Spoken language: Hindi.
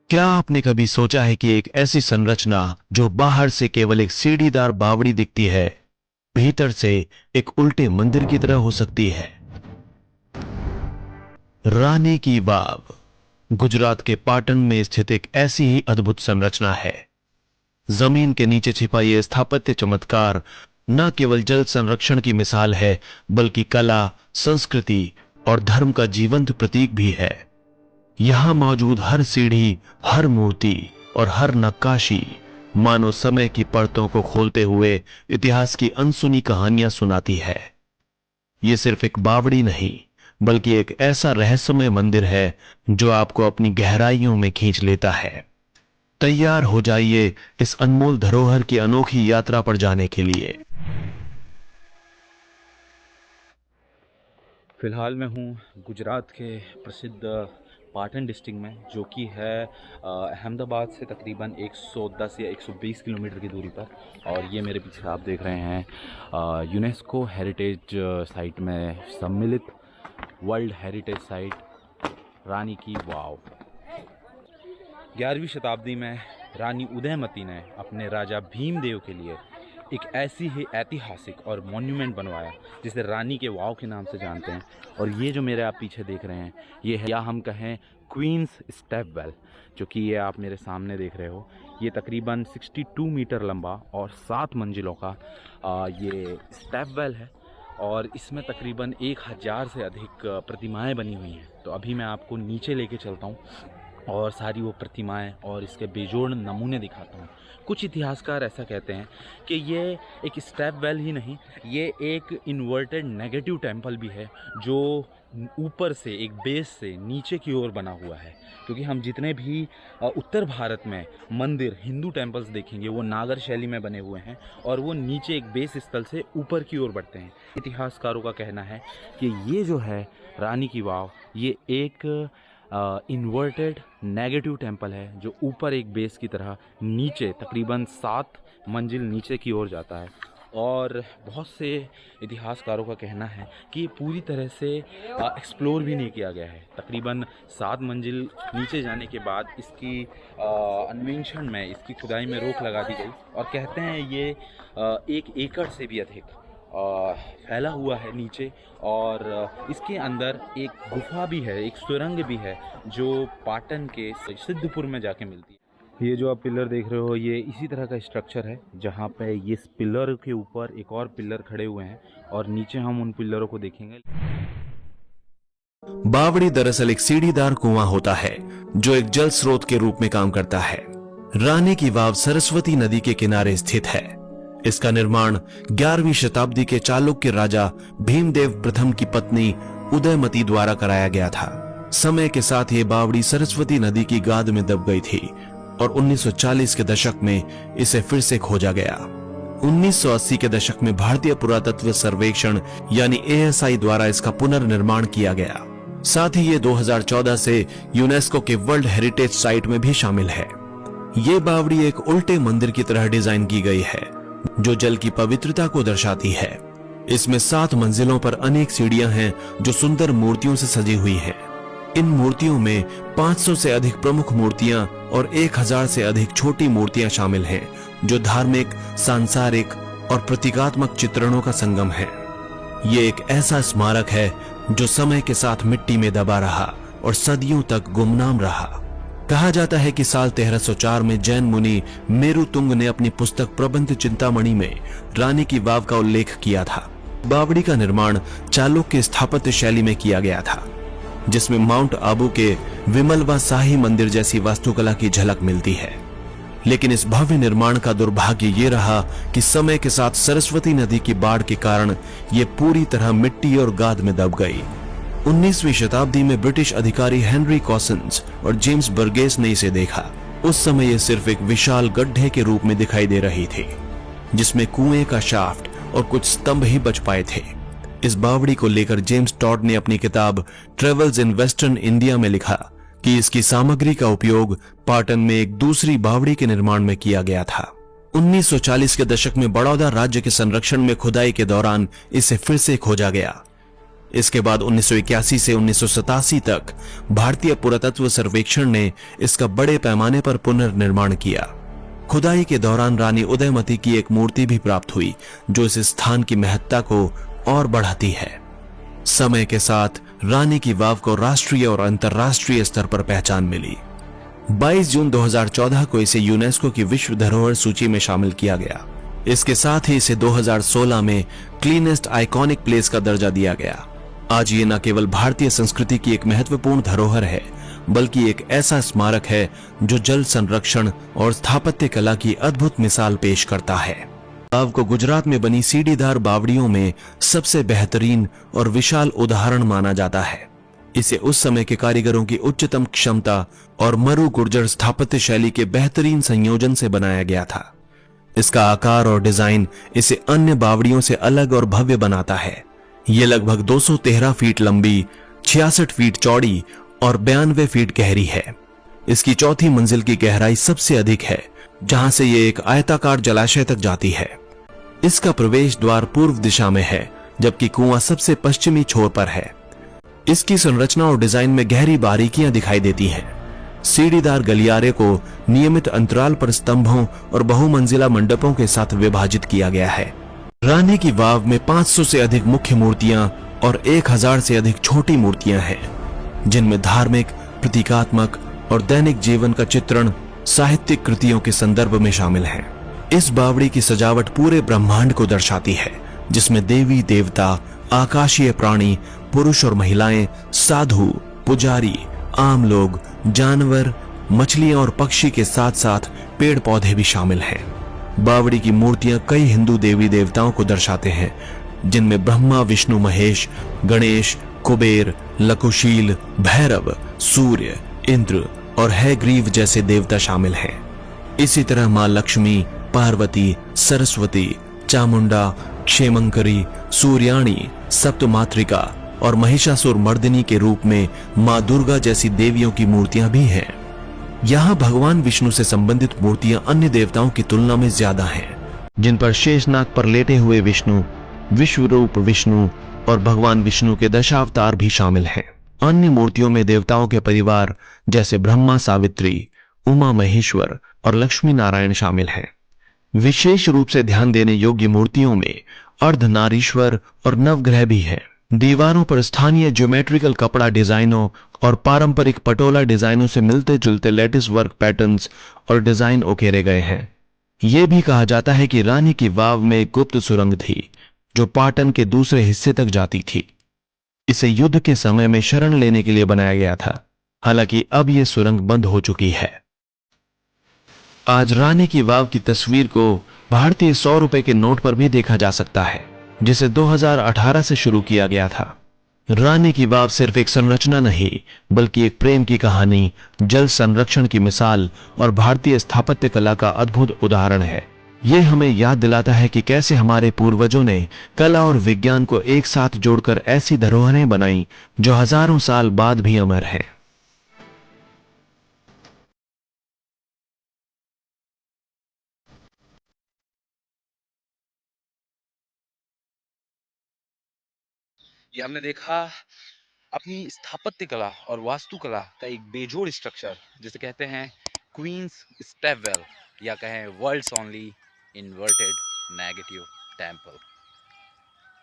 क्या आपने कभी सोचा है कि एक ऐसी संरचना जो बाहर से केवल एक सीढ़ीदार बावड़ी दिखती है, भीतर से एक उल्टे मंदिर की तरह हो सकती है? रानी की वाव गुजरात के पाटन में स्थित एक ऐसी ही अद्भुत संरचना है। जमीन के नीचे छिपा यह स्थापत्य चमत्कार न केवल जल संरक्षण की मिसाल है, बल्कि कला, संस्कृति और धर्म का जीवंत प्रतीक भी है। यहां मौजूद हर सीढ़ी, हर मूर्ति और हर नक्काशी मानो समय की परतों को खोलते हुए इतिहास की अनसुनी कहानियां सुनाती है। यह सिर्फ एक बावड़ी नहीं, बल्कि एक ऐसा रहस्यमय मंदिर है जो आपको अपनी गहराइयों में खींच लेता है। तैयार हो जाइए इस अनमोल धरोहर की अनोखी यात्रा पर जाने के लिए। फ़िलहाल मैं हूँ गुजरात के प्रसिद्ध पाटन डिस्ट्रिक्ट में, जो कि है अहमदाबाद से तकरीबन 110 या 120 किलोमीटर की दूरी पर। और ये मेरे पीछे आप देख रहे हैं यूनेस्को हेरिटेज साइट में सम्मिलित वर्ल्ड हेरिटेज साइट रानी की वाव। 11वीं शताब्दी में रानी उदयमती ने अपने राजा भीमदेव के लिए एक ऐसी ही ऐतिहासिक और मॉन्यूमेंट बनवाया जिसे रानी के वाव के नाम से जानते हैं। और ये जो मेरे आप पीछे देख रहे हैं, ये है, या हम कहें, क्वींस स्टेप वेल, जो कि ये आप मेरे सामने देख रहे हो। ये तकरीबन 62 मीटर लंबा और 7 मंजिलों का ये स्टेप वेल है। और इसमें तकरीबन 1000 से अधिक प्रतिमाएं बनी हुई हैं। तो अभी मैं आपको नीचे लेके चलता हूँ और सारी वो प्रतिमाएं और इसके बेजोड़ नमूने दिखाता हूँ। कुछ इतिहासकार ऐसा कहते हैं कि ये एक स्टेप वेल ही नहीं, ये एक इन्वर्टेड नेगेटिव टेम्पल भी है, जो ऊपर से एक बेस से नीचे की ओर बना हुआ है। क्योंकि हम जितने भी उत्तर भारत में मंदिर, हिंदू टेम्पल्स देखेंगे, वो नागर शैली में बने हुए हैं और वो नीचे एक बेस स्थल से ऊपर की ओर बढ़ते हैं। इतिहासकारों का कहना है कि ये जो है रानी की वाव, ये एक इन्वर्टेड नेगेटिव टेम्पल है, जो ऊपर एक बेस की तरह नीचे तकरीबन 7 मंजिल नीचे की ओर जाता है। और बहुत से इतिहासकारों का कहना है कि ये पूरी तरह से एक्सप्लोर भी नहीं किया गया है। तकरीबन 7 मंजिल नीचे जाने के बाद इसकी अन्वेषण में, इसकी खुदाई में रोक लगा दी गई। और कहते हैं ये 1 एकड़ से भी अधिक फैला हुआ है नीचे। और इसके अंदर एक गुफा भी है, एक सुरंग भी है, जो पाटन के सिद्धपुर में जाके मिलती है। ये जो आप पिलर देख रहे हो, ये इसी तरह का स्ट्रक्चर है, जहाँ पे ये इस पिलर के ऊपर एक और पिलर खड़े हुए हैं और नीचे हम उन पिलरों को देखेंगे। बावड़ी दरअसल एक सीढ़ीदार कुआं होता है जो एक जल स्रोत के रूप में काम करता है। रानी की वाव सरस्वती नदी के किनारे स्थित है। इसका निर्माण 11वीं शताब्दी के चालुक्य राजा भीमदेव प्रथम की पत्नी उदयमती द्वारा कराया गया था। समय के साथ ये बावड़ी सरस्वती नदी की गाद में दब गई थी और 1940 के दशक में इसे फिर से खोजा गया। 1980 के दशक में भारतीय पुरातत्व सर्वेक्षण यानी ASI द्वारा इसका पुनर्निर्माण किया गया। साथ ही ये 2014 से यूनेस्को के वर्ल्ड हेरिटेज साइट में भी शामिल है। ये बावड़ी एक उल्टे मंदिर की तरह डिजाइन की गई है, जो जल की पवित्रता को दर्शाती है। इसमें 7 मंजिलों पर अनेक सीढ़ियां हैं जो सुंदर मूर्तियों से सजी हुई हैं। इन मूर्तियों में 500 से अधिक प्रमुख मूर्तियां और 1000 से अधिक छोटी मूर्तियां शामिल हैं, जो धार्मिक, सांसारिक और प्रतीकात्मक चित्रणों का संगम है। ये एक ऐसा स्मारक है जो समय के साथ मिट्टी में दबा रहा और सदियों तक गुमनाम रहा। कहा जाता है कि साल 1304 में जैन मुनि मेरुतुंग ने अपनी पुस्तक प्रबंध चिंतामणि में रानी की वाव का उल्लेख किया था। बावड़ी का निर्माण चालुक्य स्थापत्य शैली में किया गया था, जिसमें माउंट आबू के विमल व शाही मंदिर जैसी वास्तुकला की झलक मिलती है। लेकिन इस भव्य निर्माण का दुर्भाग्य ये रहा कि समय के साथ सरस्वती नदी की बाढ़ के कारण ये पूरी तरह मिट्टी और गाद में दब गई। 19वीं शताब्दी में ब्रिटिश अधिकारी हेनरी कॉसन्स और जेम्स बर्गेस ने इसे देखा। उस समय यह सिर्फ एक विशाल गड्ढे के रूप में दिखाई दे रही थी, जिसमें कुएं का शाफ्ट और कुछ स्तंभ ही बच पाए थे। इस बावड़ी को लेकर जेम्स टॉड ने अपनी किताब ट्रेवल्स इन वेस्टर्न इंडिया में लिखा कि इसकी सामग्री का उपयोग पाटन में एक दूसरी बावड़ी के निर्माण में किया गया था। 1940 के दशक में बड़ौदा राज्य के संरक्षण में खुदाई के दौरान इसे फिर से खोजा गया। इसके बाद 1981 से 1987 तक भारतीय पुरातत्व सर्वेक्षण ने इसका बड़े पैमाने पर पुनर्निर्माण किया। खुदाई के दौरान रानी उदयमती की एक मूर्ति भी प्राप्त हुई जो इस स्थान की महत्ता को और बढ़ाती है। समय के साथ रानी की वाव को राष्ट्रीय और अंतर्राष्ट्रीय स्तर पर पहचान मिली। 22 जून 2014 को इसे यूनेस्को की विश्व धरोहर सूची में शामिल किया गया। इसके साथ ही इसे 2016 में क्लीनेस्ट आइकॉनिक प्लेस का दर्जा दिया गया। आज ये न केवल भारतीय संस्कृति की एक महत्वपूर्ण धरोहर है, बल्कि एक ऐसा स्मारक है जो जल संरक्षण और स्थापत्य कला की अद्भुत मिसाल पेश करता है। वाव को गुजरात में बनी सीढ़ीदार बावड़ियों में सबसे बेहतरीन और विशाल उदाहरण माना जाता है। इसे उस समय के कारीगरों की उच्चतम क्षमता और मरु गुर्जर स्थापत्य शैली के बेहतरीन संयोजन से बनाया गया था। इसका आकार और डिजाइन इसे अन्य बावड़ियों से अलग और भव्य बनाता है। ये लगभग 213 फीट लंबी, 66 फीट चौड़ी और 92 फीट गहरी है। इसकी चौथी मंजिल की गहराई सबसे अधिक है, जहां से ये एक आयताकार जलाशय तक जाती है। इसका प्रवेश द्वार पूर्व दिशा में है, जबकि कुआं सबसे पश्चिमी छोर पर है। इसकी संरचना और डिजाइन में गहरी बारीकियां दिखाई देती हैं। सीढ़ीदार गलियारे को नियमित अंतराल पर स्तंभों और बहुमंजिला मंडपों के साथ विभाजित किया गया है। रानी की वाव में 500 से अधिक मुख्य मूर्तियां और 1000 से अधिक छोटी मूर्तियां हैं, जिनमें धार्मिक, प्रतीकात्मक और दैनिक जीवन का चित्रण साहित्यिक कृतियों के संदर्भ में शामिल है। इस बावड़ी की सजावट पूरे ब्रह्मांड को दर्शाती है, जिसमें देवी देवता, आकाशीय प्राणी, पुरुष और महिलाएं, साधु, पुजारी, आम लोग, जानवर, मछलियां और पक्षी के साथ साथ पेड़ पौधे भी शामिल हैं। बावड़ी की मूर्तियां कई हिंदू देवी देवताओं को दर्शाते हैं, जिनमें ब्रह्मा, विष्णु, महेश, गणेश, कुबेर, लकुशील, भैरव, सूर्य, इंद्र और हैग्रीव जैसे देवता शामिल हैं। इसी तरह मां लक्ष्मी, पार्वती, सरस्वती, चामुंडा, क्षेमंकरी, सूर्याणी, सप्तमातृका और महिषासुर मर्दिनी के रूप में मां दुर्गा जैसी देवियों की मूर्तियां भी हैं। यहाँ भगवान विष्णु से संबंधित मूर्तियां अन्य देवताओं की तुलना में ज्यादा हैं, जिन पर शेषनाग पर लेटे हुए विष्णु, विश्वरूप विष्णु और भगवान विष्णु के दशावतार भी शामिल हैं। अन्य मूर्तियों में देवताओं के परिवार जैसे ब्रह्मा, सावित्री, उमा महेश्वर और लक्ष्मी नारायण शामिल हैं। विशेष रूप से ध्यान देने योग्य मूर्तियों में अर्धनारीश्वर और नवग्रह भी है। दीवारों पर स्थानीय ज्योमेट्रिकल कपड़ा डिजाइनों और पारंपरिक पटोला डिजाइनों से मिलते जुलते लेटिस वर्क पैटर्न्स और डिजाइन उकेरे गए हैं। यह भी कहा जाता है कि रानी की वाव में एक गुप्त सुरंग थी, जो पाटन के दूसरे हिस्से तक जाती थी। इसे युद्ध के समय में शरण लेने के लिए बनाया गया था। हालांकि अब यह सुरंग बंद हो चुकी है। आज रानी की वाव की तस्वीर को भारतीय 100 रुपए के नोट पर भी देखा जा सकता है, जिसे 2018 से शुरू किया गया था। रानी की वाव सिर्फ एक संरचना नहीं, बल्कि एक प्रेम की कहानी, जल संरक्षण की मिसाल और भारतीय स्थापत्य कला का अद्भुत उदाहरण है। यह हमें याद दिलाता है कि कैसे हमारे पूर्वजों ने कला और विज्ञान को एक साथ जोड़कर ऐसी धरोहरें बनाई जो हजारों साल बाद भी अमर है। ये हमने देखा अपनी स्थापत्य कला और वास्तुकला का एक बेजोड़ स्ट्रक्चर, जिसे कहते हैं क्वींस स्टेपवेल, या कहें world's only inverted negative temple.